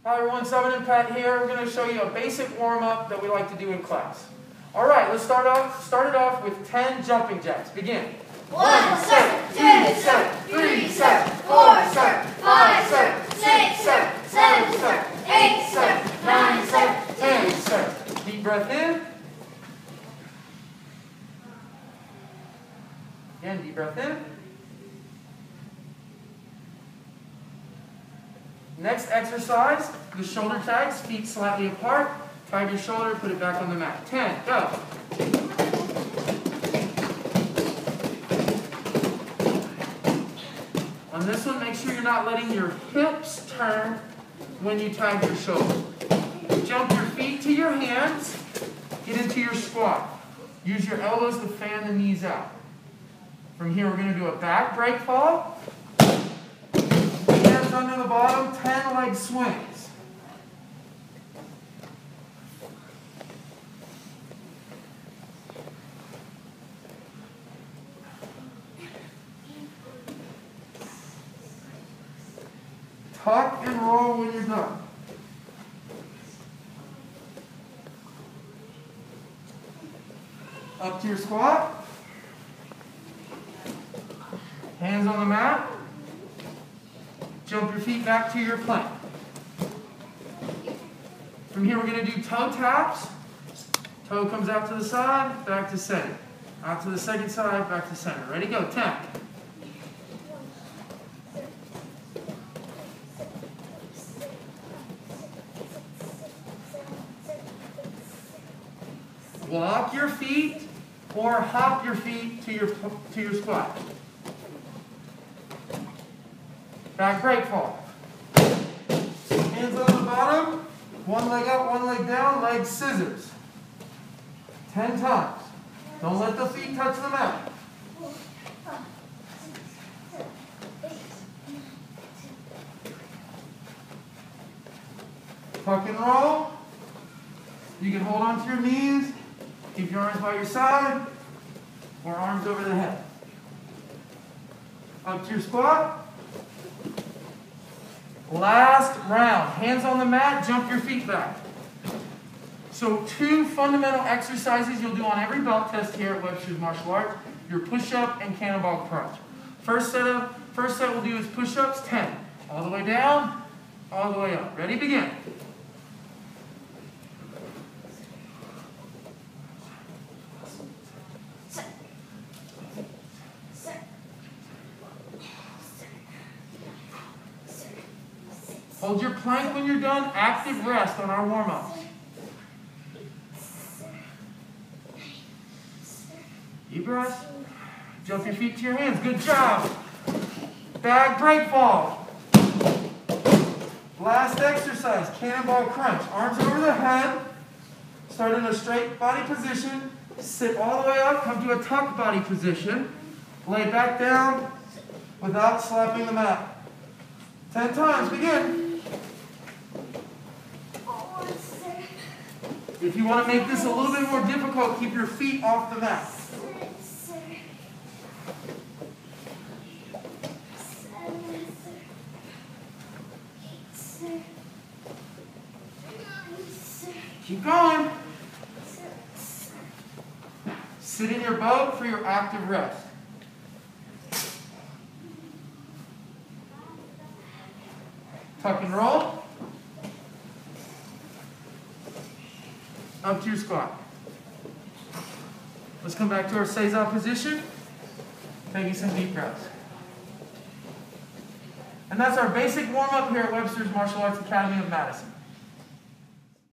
Hi everyone, SBN Pat here. We're going to show you a basic warm-up that we like to do in class. Alright, let's start it off with 10 jumping jacks. Begin. 1 circle, 2 circle, 3 circle, 4 circle, 5 circle, 6 circle, 7 circle, 8 circle, 9 circle, 10 circle. Deep breath in. Again, deep breath in. Next exercise, the shoulder tags, feet slightly apart. Tag your shoulder, put it back on the mat. 10, go. On this one, make sure you're not letting your hips turn when you tag your shoulder. Jump your feet to your hands. Get into your squat. Use your elbows to fan the knees out. From here, we're going to do a back break fall. Hands under the bottom, 10 leg swings. Tuck and roll when you're done. Up to your squat. Hands on the mat. Jump your feet back to your plank. From here, we're going to do toe taps. Toe comes out to the side, back to center. Out to the second side, back to center. Ready, go, 10. Walk your feet or hop your feet to your squat. Back break fall. Hands on the bottom. One leg up, one leg down, leg scissors. 10 times. Don't let the feet touch the mat. Tuck and roll. You can hold on to your knees. Keep your arms by your side or arms over the head. Up to your squat. Last round. Hands on the mat, jump your feet back. So 2 fundamental exercises you'll do on every belt test here at Webster's Martial Arts. Your push-up and cannonball crunch. First set we'll do is push-ups, 10. All the way down, all the way up. Ready, begin. Hold your plank when you're done. Active rest on our warm-ups. Deep breath. Jump your feet to your hands. Good job. Back break fall. Last exercise, cannonball crunch. Arms over the head. Start in a straight body position. Sit all the way up. Come to a tuck body position. Lay back down without slapping the mat. 10 times. Begin. If you want to make this a little bit more difficult, keep your feet off the mat. Keep going. Sit in your boat for your active rest. Tuck and roll. Up to your squat. Let's come back to our seiza position. Taking some deep breaths. And that's our basic warm-up here at Webster's Martial Arts Academy of Madison.